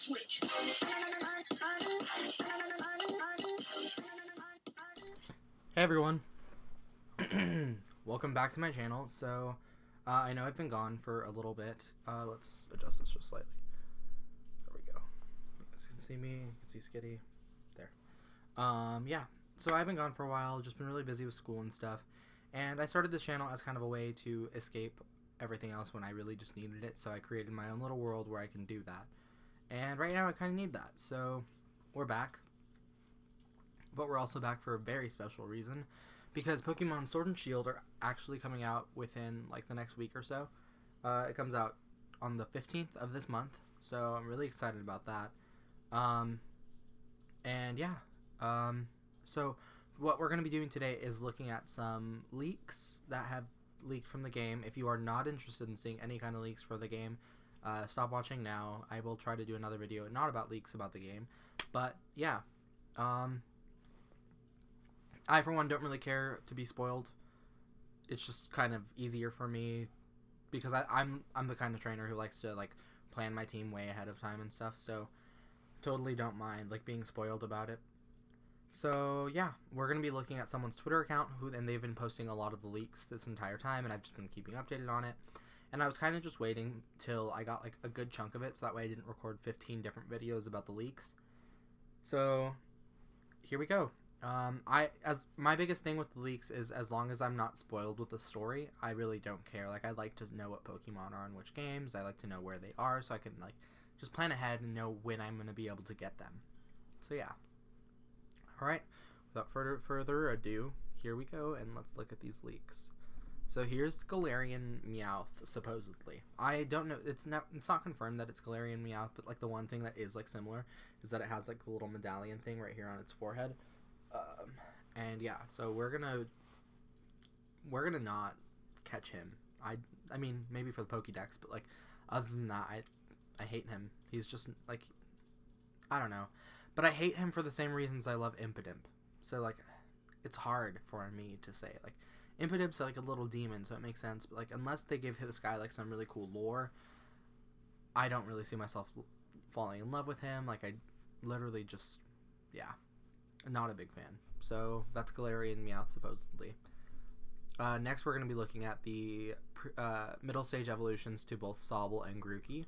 Hey everyone, welcome back to my channel. So, I know I've been gone for a little bit. Let's adjust this just slightly. There we go. You guys can see me, you can see Skitty. There. Yeah. So I've been gone for a while, just been really busy with school and stuff. And I started this channel as kind of a way to escape everything else when I really just needed it. So I created my own little world where I can do that. And right now I kind of need that. So we're back. But we're also back for a very special reason, because Pokemon Sword and Shield are actually coming out within like the next week or so. It comes out on the 15th of this month, so I'm really excited about that. And yeah, so what we're going to be doing today is looking at some leaks that have leaked from the game. If you are not interested in seeing any kind of leaks for the game, stop watching now. I will try to do another video not about leaks about the game, but yeah. I, for one, don't really care to be spoiled. It's just kind of easier for me because I'm the kind of trainer who likes to like plan my team way ahead of time and stuff. So totally don't mind like being spoiled about it. So yeah, we're gonna be looking at someone's Twitter account and they've been posting a lot of the leaks this entire time, and I've just been keeping updated on it. And I was kind of just waiting till I got like a good chunk of it, so that way I didn't record 15 different videos about the leaks. So here we go. As my biggest thing with the leaks is, as long as I'm not spoiled with the story, I really don't care. Like, I like to know what Pokemon are in which games. I like to know where they are, so I can like just plan ahead and know when I'm going to be able to get them. So yeah. Alright, without further ado, here we go, and let's look at these leaks. So here's Galarian Meowth, supposedly. I don't know, it's not confirmed that it's Galarian Meowth, but like the one thing that is like similar is that it has like the little medallion thing right here on its forehead. And yeah, so we're gonna not catch him. I mean, maybe for the Pokédex, but like, other than that, I hate him. He's just like, I don't know, but I hate him for the same reasons I love Imp Adams. So like, it's hard for me to say. Like, Imp Adams is like a little demon, so it makes sense. But like, unless they give this guy like some really cool lore, I don't really see myself falling in love with him. Like, I literally just, yeah. Not a big fan. So that's Galarian Meowth, supposedly. Next, we're going to be looking at the middle stage evolutions to both Sobble and Grookey.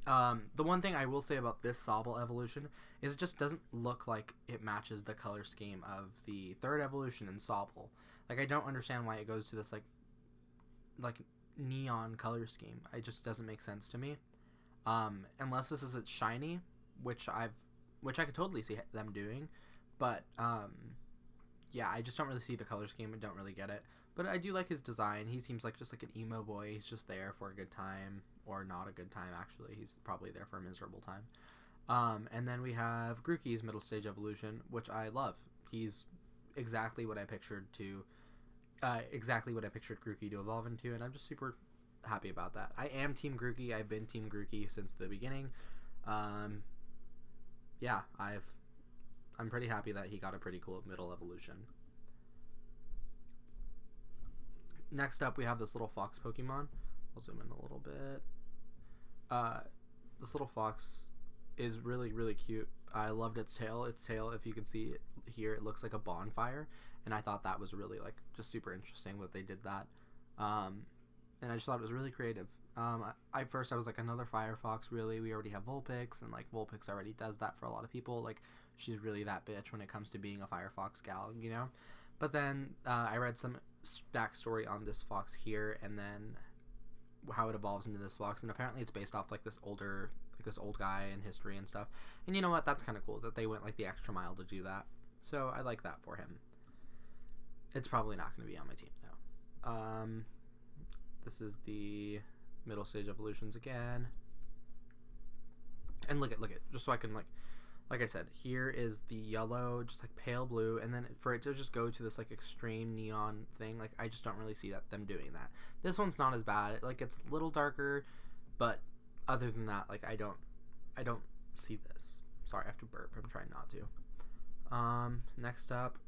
The one thing I will say about this Sobble evolution is it just doesn't look like it matches the color scheme of the third evolution in Sobble. Like, I don't understand why it goes to this like neon color scheme. It just doesn't make sense to me. Unless this is its shiny, which I could totally see them doing, but yeah, I just don't really see the color scheme and don't really get it. But I do like his design. He seems like just like an emo boy. He's just there for a good time, or not a good time actually. He's probably there for a miserable time. And then we have Grookey's middle stage evolution, which I love. He's exactly what I pictured Grookey to evolve into, and I'm just super happy about that. I am Team Grookey. I've been Team Grookey since the beginning. Yeah, I'm pretty happy that he got a pretty cool middle evolution. Next up, we have this little fox Pokemon. I'll zoom in a little bit. This little fox is really, really cute. I loved its tail. Its tail, if you can see it here, it looks like a bonfire, and I thought that was really like just super interesting that they did that. And I just thought it was really creative. At first I was like, another Firefox, really? We already have Vulpix, and like Vulpix already does that for a lot of people. Like, she's really that bitch when it comes to being a Firefox gal, you know? But then I read some backstory on this fox here, and then how it evolves into this fox, and apparently it's based off like this old guy in history and stuff. And you know what? That's kind of cool that they went like the extra mile to do that. So I like that for him. It's probably not going to be on my team though. This is the middle stage evolutions again. And look at, just so I can like I said, here is the yellow, just like pale blue, and then for it to just go to this like extreme neon thing, like I just don't really see them doing that. This one's not as bad. Like, it's a little darker, but other than that, like I don't see this. Sorry, I have to burp. I'm trying not to. Next up,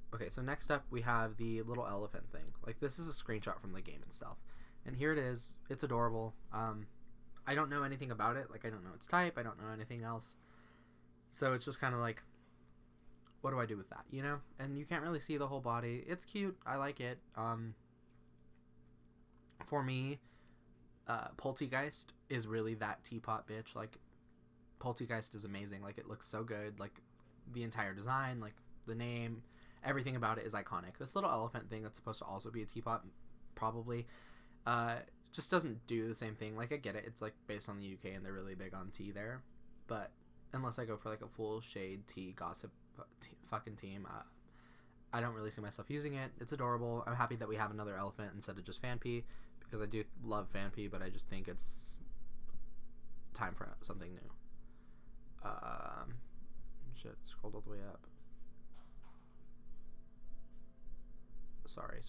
next up we have the little elephant thing. Like, this is a screenshot from the game and stuff. And here it is. It's adorable. I don't know anything about it. Like, I don't know its type. I don't know anything else. So it's just kind of like, what do I do with that, you know? And you can't really see the whole body. It's cute. I like it. For me, Poltegeist is really that teapot bitch. Like, Poltegeist is amazing. Like, it looks so good. Like, the entire design, like, the name, everything about it is iconic. This little elephant thing that's supposed to also be a teapot, probably, just doesn't do the same thing. Like, I get it. It's, like, based on the UK, and they're really big on tea there. But unless I go for, like, a full shade tea gossip fucking team, I don't really see myself using it. It's adorable. I'm happy that we have another elephant instead of just Fanpy, because I do love Fanpy, but I just think it's time for something new. Shit, scrolled all the way up. Sorry.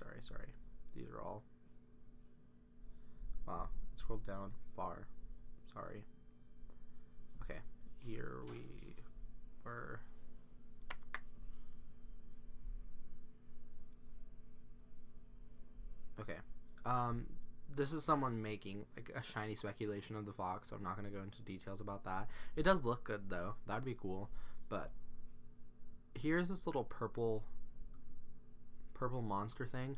These are all... Wow, it scrolled down far. Sorry. Okay, here we were... Okay. This is someone making like a shiny speculation of the fox, so I'm not going to go into details about that. It does look good though. That'd be cool. But here's this little purple monster thing.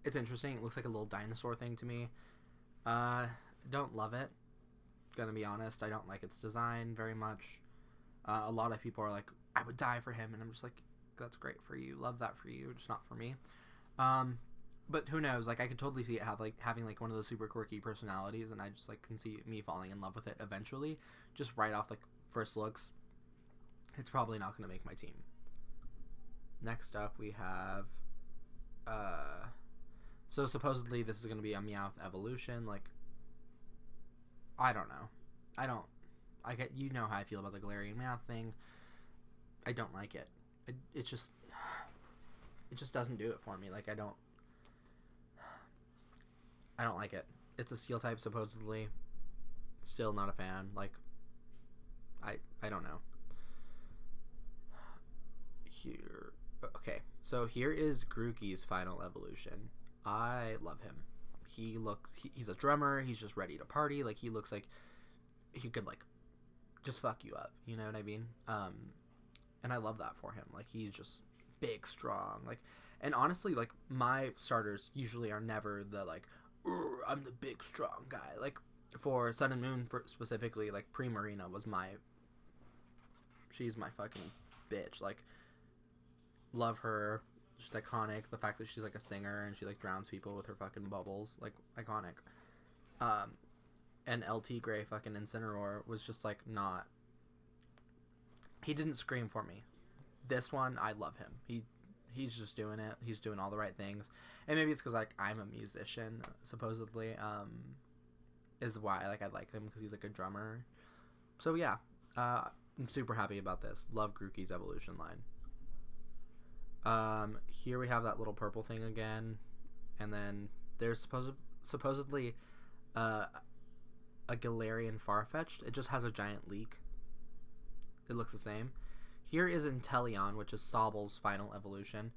It's interesting. It looks like a little dinosaur thing to me. Don't love it. Gonna be honest. I don't like its design very much. A lot of people are like, I would die for him, and I'm just like, that's great for you. Love that for you. Just not for me. But who knows? Like, I could totally see it having like one of those super quirky personalities, and I just like can see me falling in love with it eventually. Just right off like first looks, it's probably not gonna make my team. Next up, we have so supposedly this is gonna be a Meowth evolution. Like, I don't know. I get, you know how I feel about the Galarian Meowth thing. I don't like it. It just doesn't do it for me. Like, I don't like it. It's a steel type, supposedly. Still not a fan. Like, I don't know. Here, okay. So here is Grookey's final evolution. I love him. He's a drummer. He's just ready to party. Like, he looks like he could like just fuck you up. You know what I mean? And I love that for him. Like, he's just big, strong. Like, and honestly, like, my starters usually are never the like, I'm the big, strong guy. Like, for Sun and Moon specifically, like, Primarina was she's my fucking bitch. Like, love her. She's iconic. The fact that she's like a singer and she like drowns people with her fucking bubbles, like, iconic. And LT Gray fucking Incineroar was just like not. He didn't scream for me. This one, I love him. He's just doing it. He's doing all the right things, and maybe it's because like I'm a musician, supposedly. Is why like I like him, because he's like a drummer. So yeah, I'm super happy about this. Love Grookey's evolution line. Here we have that little purple thing again, and then there's supposedly a Galarian Farfetch'd. It just has a giant leak. It looks the same. Here is Inteleon, which is Sobble's final evolution.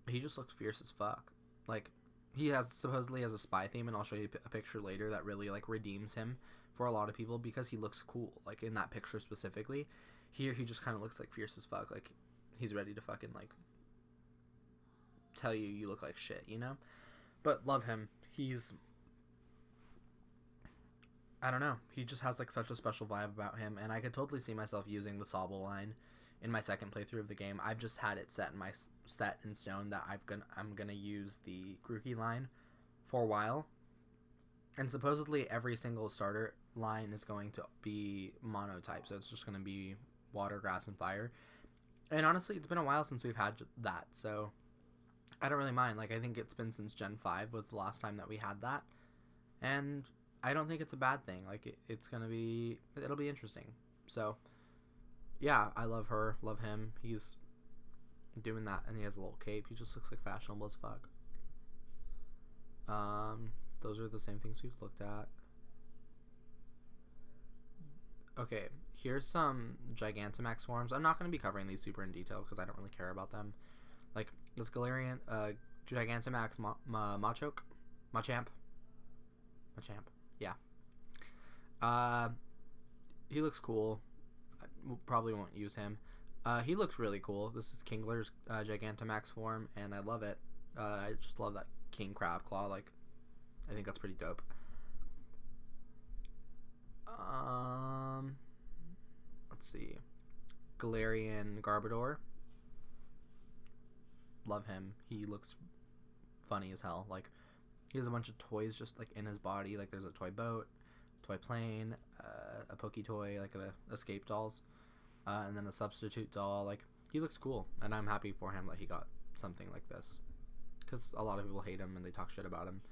He just looks fierce as fuck. Like, he supposedly has a spy theme, and I'll show you a picture later that really like redeems him for a lot of people, because he looks cool. Like, in that picture specifically. Here, he just kind of looks like fierce as fuck. Like, he's ready to fucking like tell you look like shit, you know? But love him. I don't know. He just has like such a special vibe about him, and I could totally see myself using the Sobble line in my second playthrough of the game. I've just had it set in stone that I'm gonna use the Grookey line for a while, and supposedly every single starter line is going to be monotype, so it's just gonna be water, grass, and fire. And honestly, it's been a while since we've had that, so I don't really mind. Like, I think it's been since Gen 5 was the last time that we had that, and I don't think it's a bad thing. Like, it'll be interesting. So, yeah, I love her, love him. He's doing that, and he has a little cape. He just looks like fashionable as fuck. Those are the same things we've looked at. Okay, here's some Giganta Max Forms. I'm not going to be covering these super in detail because I don't really care about them. Like, this Galarian, Gigantamax Machoke. Machamp. Yeah. He looks cool. I probably won't use him. He looks really cool. This is Kingler's Giganta Max form, and I love it. I just love that King Crab Claw. Like, I think that's pretty dope. Let's see. Clarion Garbodor. Love him. He looks funny as hell. Like, he has a bunch of toys just like in his body. Like, there's a toy boat, toy plane, a Poke toy, like the escape dolls, and then a substitute doll. Like, he looks cool, and I'm happy for him that he got something like this, because a lot of people hate him and they talk shit about him.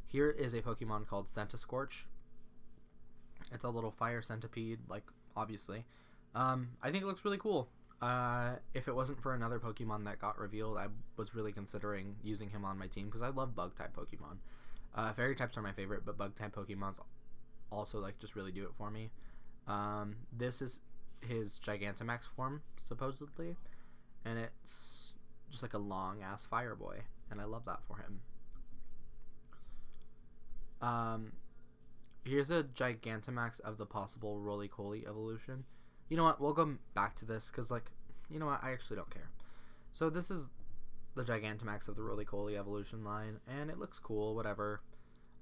Here is a Pokemon called Centiskorch. It's a little fire centipede, like, obviously. I think it looks really cool. If it wasn't for another Pokemon that got revealed, I was really considering using him on my team, because I love Bug-type Pokemon. Fairy types are my favorite, but Bug-type Pokemons also, like, just really do it for me. This is his Gigantamax form, supposedly, and it's just like a long-ass fire boy, and I love that for him. Here's a Gigantamax of the possible Roly-Coly evolution. You know what? We'll go back to this because, like, you know what? I actually don't care. So this is the Gigantamax of the Roly-Coly evolution line, and it looks cool, whatever.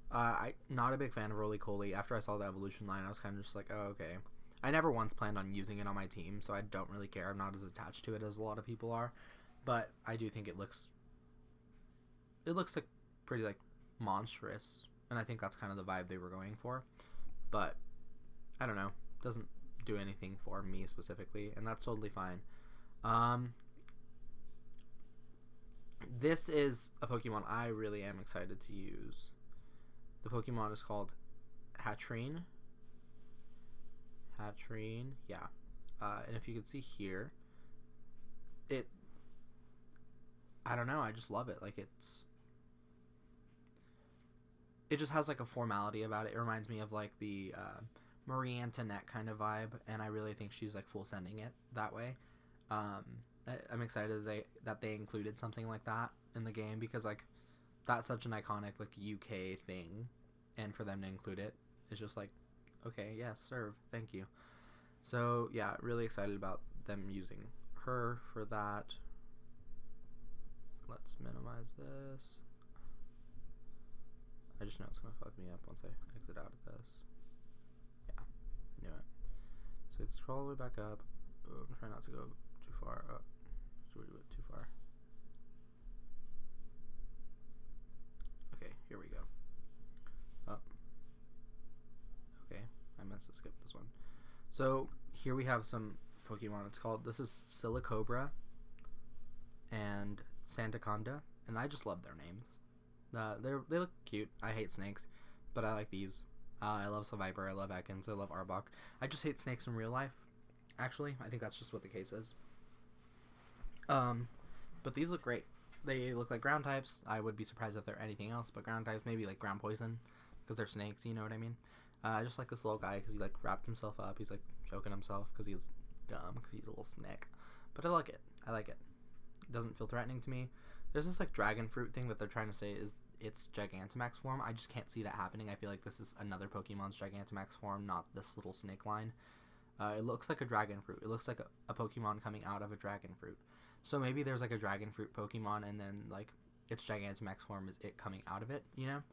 I'm not a big fan of Roly-Coly. After I saw the evolution line, I was kind of just like, oh, okay. I never once planned on using it on my team, so I don't really care. I'm not as attached to it as a lot of people are. But I do think it looks like pretty, like, monstrous. And I think that's kind of the vibe they were going for. But I don't know. Doesn't do anything for me specifically, and that's totally fine. This is a Pokemon I really am excited to use. The Pokemon is called Hatterene. Yeah. And if you can see here, I don't know, I just love it. Like, it just has, like, a formality about it. It reminds me of, like, the Marie Antoinette kind of vibe, and I really think she's, like, full sending it that way. I'm excited that they included something like that in the game, because, like, that's such an iconic, like, UK thing, and for them to include it is just like, okay, yes, serve, thank you. So yeah, really excited about them using her for that. Let's minimize this. I just know it's gonna fuck me up once I exit out of this. Yeah, I knew it. So let's scroll all the way back up. Oh, I'm trying not to go too far up. Too far. Okay, here we go. Oh. Okay, I meant to skip this one. So here we have some Pokemon. This is Silicobra and Sandaconda, and I just love their names. They look cute. I hate snakes, but I like these. I love Seviper, I love Ekans, I love Arbok. I just hate snakes in real life. Actually, I think that's just what the case is. But these look great. They look like ground types. I would be surprised if they're anything else but ground types. Maybe like ground poison, because they're snakes, you know what I mean? I just like this little guy because he, like, wrapped himself up. He's, like, choking himself because he's dumb, because he's a little snake. But I like it. It doesn't feel threatening to me. There's this, like, dragon fruit thing that they're trying to say is its Gigantamax form. I just can't see that happening. I feel like this is another Pokemon's Gigantamax form, not this little snake line. It looks like a dragon fruit. It looks like a Pokemon coming out of a dragon fruit. So maybe there's, like, a dragon fruit Pokemon, and then, like, its Gigantamax form is it coming out of it, you know?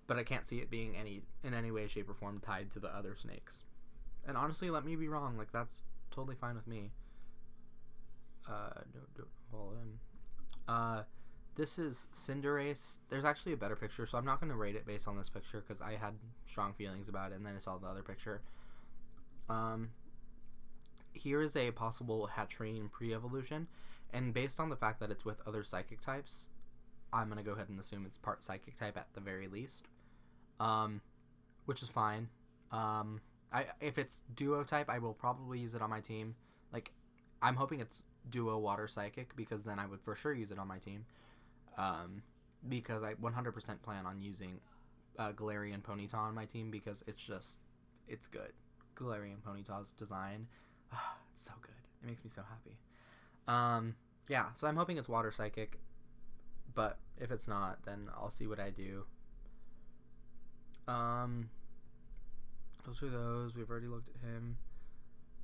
But I can't see it being in any way, shape, or form tied to the other snakes. And honestly, let me be wrong. Like, that's totally fine with me. Don't follow him. This is Cinderace. There's actually a better picture, so I'm not going to rate it based on this picture, because I had strong feelings about it, and then I saw the other picture. Here is a possible Hatterene pre-evolution, and based on the fact that it's with other psychic types, I'm going to go ahead and assume it's part psychic type at the very least, which is fine. If it's duo type, I will probably use it on my team. Like, I'm hoping it's duo water psychic, because then I would for sure use it on my team, because I 100% plan on using Galarian Ponyta on my team, because it's good. Galarian Ponyta's design, it's so good. It makes me so happy. Yeah, so I'm hoping it's water psychic, but if it's not, then I'll see what I do. Those are those. We've already looked at him.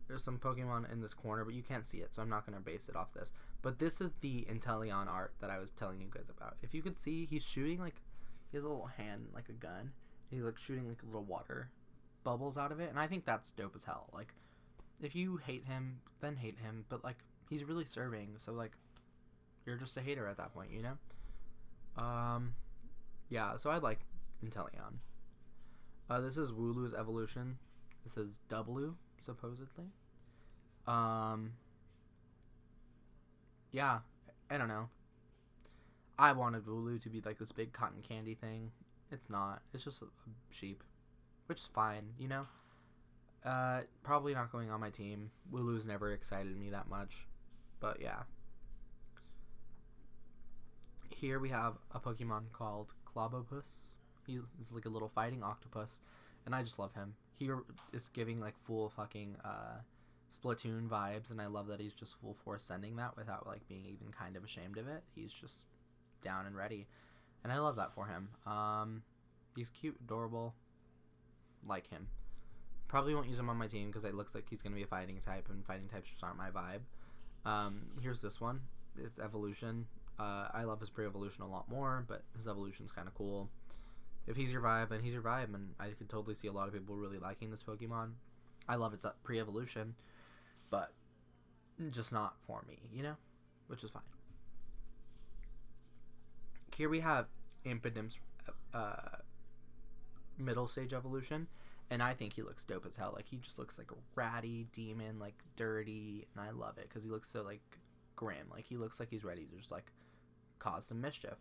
There's some Pokemon in this corner, but you can't see it, so I'm not going to base it off this. But this is the Inteleon art that I was telling you guys about. If you could see, he's shooting, like, he has a little hand, like a gun. He's, like, shooting, like, little water bubbles out of it, and I think that's dope as hell. Like, if you hate him, then hate him, but, like, he's really serving, so, like, you're just a hater at that point, you know? Yeah, so I like Inteleon. This is Wooloo's evolution. This is W, supposedly. Yeah, I don't know. I wanted Wooloo to be like this big cotton candy thing. It's not. It's just a sheep, which is fine, you know? Probably not going on my team. Wooloo's never excited me that much, but yeah. Here we have a Pokemon called Opus. He is like a little fighting octopus, and I just love him. He is giving like full fucking Splatoon vibes, and I love that he's just full force sending that without like being even kind of ashamed of it. He's just down and ready, and I love that for him. He's cute, adorable, like him. Probably won't use him on my team because it looks like he's gonna be a fighting type, and fighting types just aren't my vibe. Here's this one. It's evolution. I love his pre-evolution a lot more, but his evolution's kind of cool. If he's your vibe, then he's your vibe, and I could totally see a lot of people really liking this Pokemon. I love its pre-evolution, but just not for me, you know? Which is fine. Here we have Imp Adams' middle stage evolution, and I think he looks dope as hell. Like, he just looks like a ratty demon, like, dirty, and I love it, because he looks so, like, grim. Like, he looks like he's ready to just, like, cause some mischief.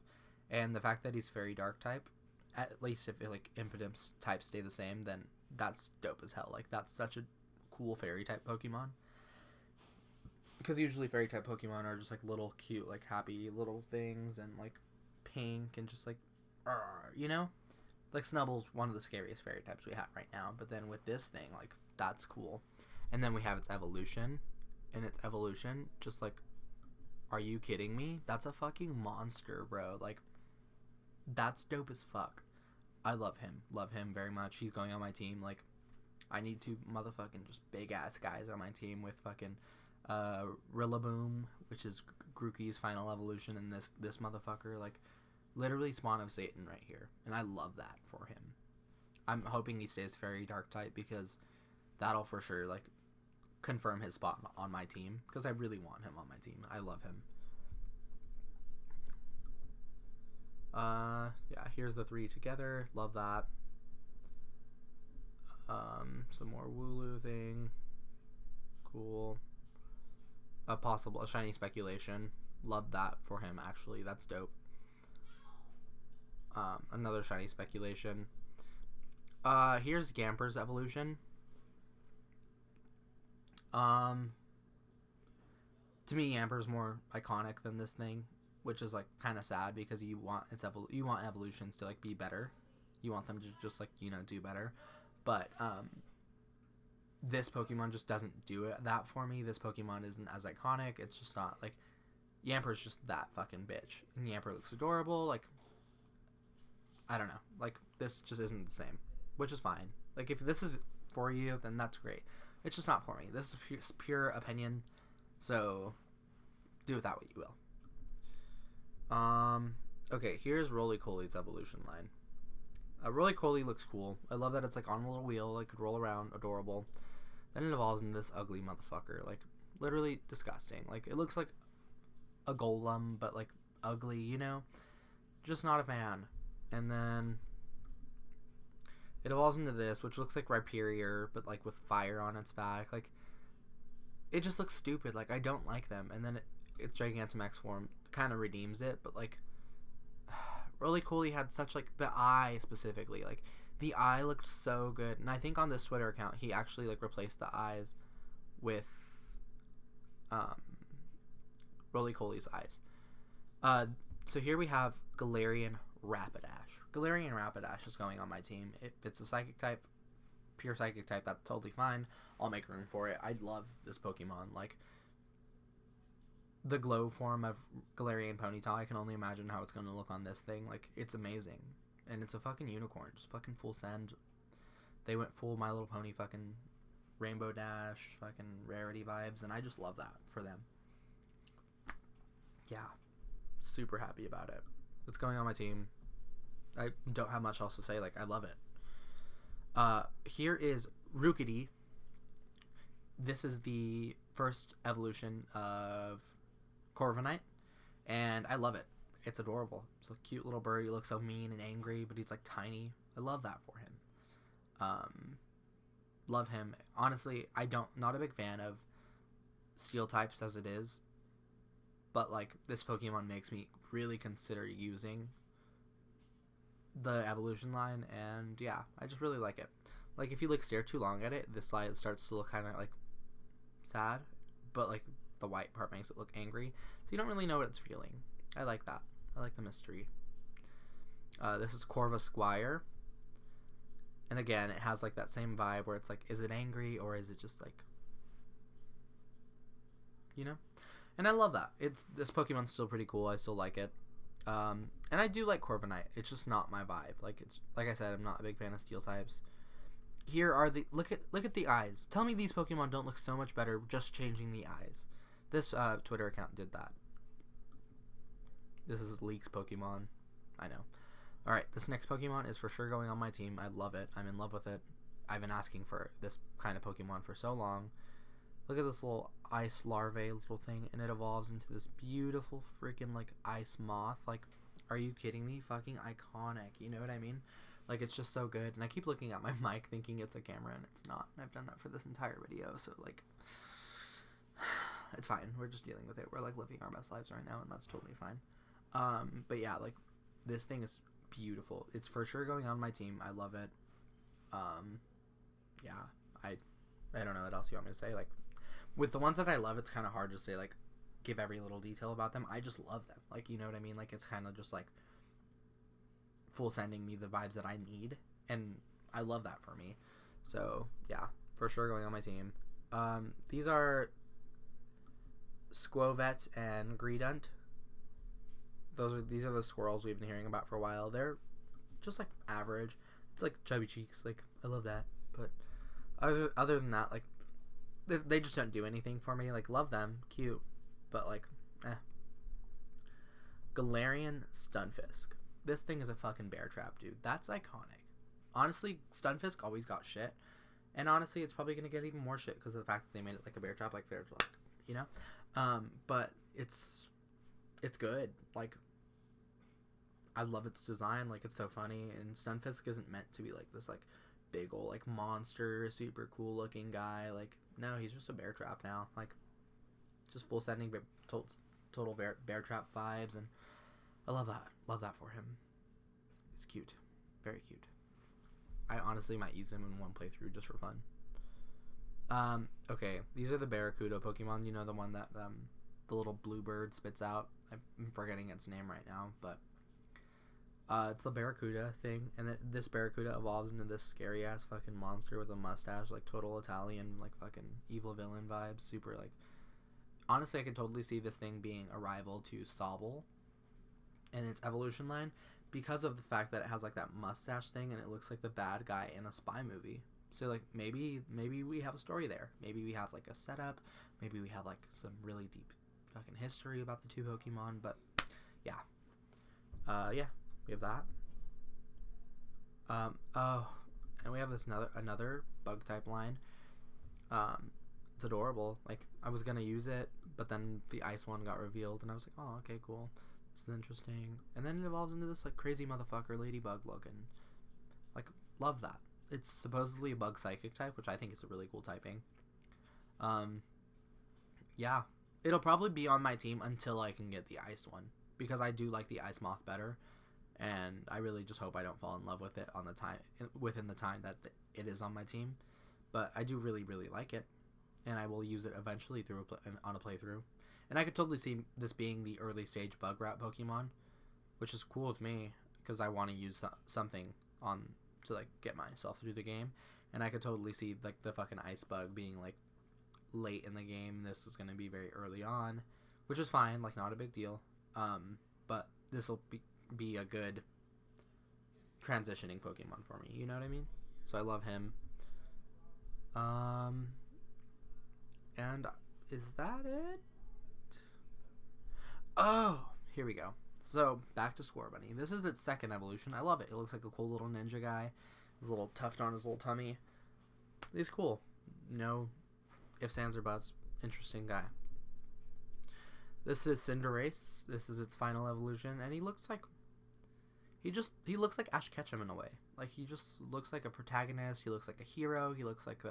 And the fact that he's fairy dark type, at least if like Imp Adams types stay the same, then that's dope as hell. Like, that's such a cool fairy type Pokemon, because usually fairy type Pokemon are just like little cute, like happy little things, and like pink and just like you know, like Snubble's one of the scariest fairy types we have right now, but then with this thing, like, that's cool. And then we have its evolution, and its evolution just like, are you kidding me? That's a fucking monster, bro. Like, that's dope as fuck. I love him very much. He's going on my team. Like, I need two motherfucking just big ass guys on my team with fucking Rillaboom, which is Grookey's final evolution, and this motherfucker, like, literally spawn of Satan right here, and I love that for him. I'm hoping he stays fairy dark type, because that'll for sure like confirm his spot on my team, because I really want him on my team. I love him. Yeah, here's the three together. Love that. Some more Wooloo thing. Cool. A shiny speculation. Love that for him, actually. That's dope. Another shiny speculation. Here's Gamper's evolution. To me, Gamper's more iconic than this thing, which is like kind of sad, because you want evolutions to like be better. You want them to just like, you know, do better. But this Pokemon just doesn't do that for me. This Pokemon isn't as iconic. It's just not like, Yamper's just that fucking bitch. And Yamper looks adorable. Like, I don't know. Like, this just isn't the same, which is fine. Like, if this is for you, then that's great. It's just not for me. This is pure opinion, so do with that what you will. Okay, here's Roly-Coly's evolution line. Roly-Coly looks cool. I love that it's like on a little wheel, like could roll around, adorable. Then it evolves into this ugly motherfucker, like literally disgusting. Like, it looks like a golem, but like ugly, you know? Just not a fan. And then it evolves into this, which looks like Rhyperior, but like with fire on its back. Like, it just looks stupid. Like, I don't like them. And then its Giganta Max form kind of redeems it, but like, Roly-Coly had such like, the eye specifically, like the eye looked so good. And I think on this Twitter account he actually like replaced the eyes with Roly-Coly's eyes. So here we have Galarian Rapidash. Galarian Rapidash is going on my team. If it's a psychic type, pure psychic type, that's totally fine. I'll make room for it. I love this Pokemon. Like, the glow form of Galarian Ponyta, I can only imagine how it's going to look on this thing. Like, it's amazing. and it's a fucking unicorn, just fucking full send. They went full My Little Pony fucking Rainbow Dash, fucking rarity vibes, and I just love that for them. Yeah, super happy about it. It's going on my team. I don't have much else to say. Like, I love it. Here is Rookity. This is the first evolution of Corviknight, and I love it. It's adorable. It's a cute little bird. He looks so mean and angry, but he's like tiny. I love that for him. Love him. Honestly, not a big fan of steel types as it is, but like this Pokemon makes me really consider using the evolution line, and yeah, I just really like it. Like, if you like stare too long at it, this side starts to look kind of like sad, but like the white part makes it look angry, so you don't really know what it's feeling. I like that. I like the mystery. This is Corva Squire, and again, it has like that same vibe where it's like, is it angry or is it just like, you know? And I love that. This Pokemon's still pretty cool. I still like it. And I do like Corviknight. It's just not my vibe. Like I said, I'm not a big fan of steel types. Here are the look at the eyes. Tell me these Pokemon don't look so much better just changing the eyes. This Twitter account did that. This is Leaks Pokemon. I know. All right, this next Pokemon is for sure going on my team. I love it. I'm in love with it. I've been asking for this kind of Pokemon for so long. Look at this little ice larvae little thing, and it evolves into this beautiful freaking like ice moth. Like, are you kidding me? Fucking iconic. You know what I mean? Like, it's just so good. And I keep looking at my mic thinking it's a camera, and it's not. And I've done that for this entire video, so like, it's fine. We're just dealing with it. We're like living our best lives right now, and that's totally fine. But yeah, like, this thing is beautiful. It's for sure going on my team. I love it. Yeah, I don't know what else you want me to say. Like, with the ones that I love, it's kind of hard to say, like, give every little detail about them. I just love them. Like, you know what I mean? Like, it's kind of just, like, full sending me the vibes that I need, and I love that for me. So, yeah, for sure going on my team. These are Squovet and Greedent. These are the squirrels we've been hearing about for a while. They're just, like, average. It's, like, chubby cheeks. Like, I love that. But other than that, like, they just don't do anything for me. Like, love them, cute, but like, Galarian Stunfisk. This thing is a fucking bear trap, dude. That's iconic. Honestly, Stunfisk always got shit, and honestly, it's probably gonna get even more shit because of the fact that they made it like a bear trap, like they're like, you know. But it's good. Like, I love its design. Like, it's so funny, and Stunfisk isn't meant to be like this like big old like monster, super cool looking guy. Like, no, he's just a bear trap now. Like, just full sending total bear trap vibes, and I love that. Love that for him. It's cute. Very cute. I honestly might use him in one playthrough just for fun. Okay, these are the Barracuda Pokemon. You know, the one that the little blue bird spits out. I'm forgetting its name right now, but it's the Barracuda thing, and this Barracuda evolves into this scary ass fucking monster with a mustache, like total Italian, like fucking evil villain vibes. Super, like, honestly, I could totally see this thing being a rival to Sobble in its evolution line because of the fact that it has like that mustache thing, and it looks like the bad guy in a spy movie. So like, maybe we have a story there. Maybe we have like a setup. Maybe we have like some really deep fucking history about the two Pokemon. But yeah, yeah. We have that. Oh, and we have this another bug type line. It's adorable. Like, I was gonna use it, but then the ice one got revealed, and I was like, oh, okay, cool. This is interesting. And then it evolves into this like crazy motherfucker ladybug looking. Like, love that. It's supposedly a bug psychic type, which I think is a really cool typing. Yeah, it'll probably be on my team until I can get the ice one, because I do like the ice moth better. And I really just hope I don't fall in love with it within the time that it is on my team. But I do really, really like it, and I will use it eventually on a playthrough. And I could totally see this being the early stage bug rat Pokemon, which is cool with me because I want to use something to like get myself through the game. And I could totally see like the fucking ice bug being like late in the game. This is going to be very early on, which is fine, like not a big deal. But this will be a good transitioning Pokemon for me. You know what I mean? So I love him. And is that it? Oh, here we go. So back to Scorbunny. This is its second evolution. I love it. It looks like a cool little ninja guy. His little tuft on his little tummy. He's cool. No ifs, ands, or buts. Interesting guy. This is Cinderace. This is its final evolution, and he looks like he looks like Ash Ketchum in a way. Like, he just looks like a protagonist. He looks like a hero. He looks like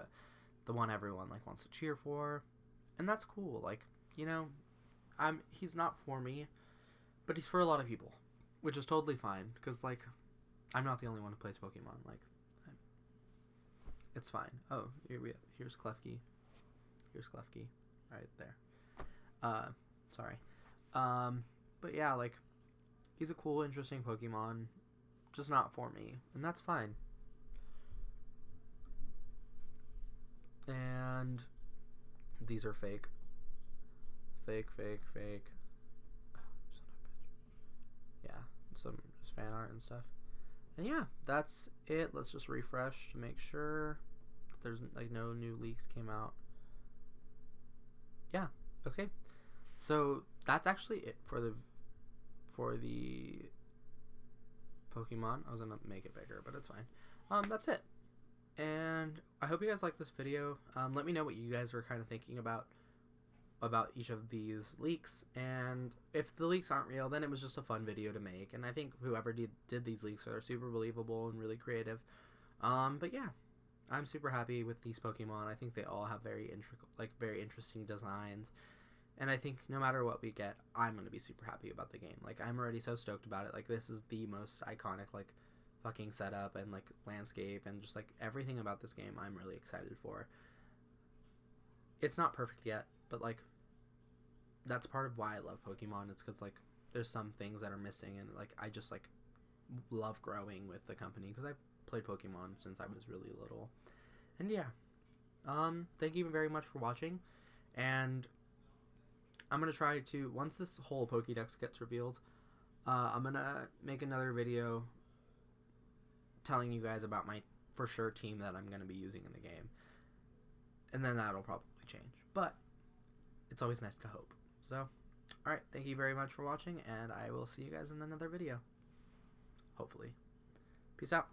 the one everyone like wants to cheer for, and that's cool. Like, you know, he's not for me, but he's for a lot of people, which is totally fine, because like I'm not the only one who plays Pokemon. Like, it's fine. Oh, here's Klefki. Here's Klefki right there. Sorry. But yeah, like, he's a cool, interesting Pokemon, just not for me, and that's fine. And these are fake. Fake. Yeah, some just fan art and stuff. And yeah, that's it. Let's just refresh to make sure that there's like no new leaks came out. Yeah, okay. So that's actually it for the Pokemon. I was gonna make it bigger, but it's fine. That's it. And I hope you guys like this video. Let me know what you guys were kind of thinking about each of these leaks, and if the leaks aren't real, then it was just a fun video to make, and I think whoever did these leaks are super believable and really creative. But yeah, I'm super happy with these Pokemon. I think they all have very interesting designs, and I think no matter what we get, I'm going to be super happy about the game. Like, I'm already so stoked about it. Like, this is the most iconic, like, fucking setup and, like, landscape and just, like, everything about this game I'm really excited for. It's not perfect yet, but, like, that's part of why I love Pokemon. It's because, like, there's some things that are missing, and, like, I just, like, love growing with the company, because I've played Pokemon since I was really little. And, yeah. Thank you very much for watching, and I'm going to try to, once this whole Pokédex gets revealed, I'm going to make another video telling you guys about my, for sure, team that I'm going to be using in the game. And then that'll probably change. But it's always nice to hope. So, alright, thank you very much for watching, and I will see you guys in another video. Hopefully. Peace out.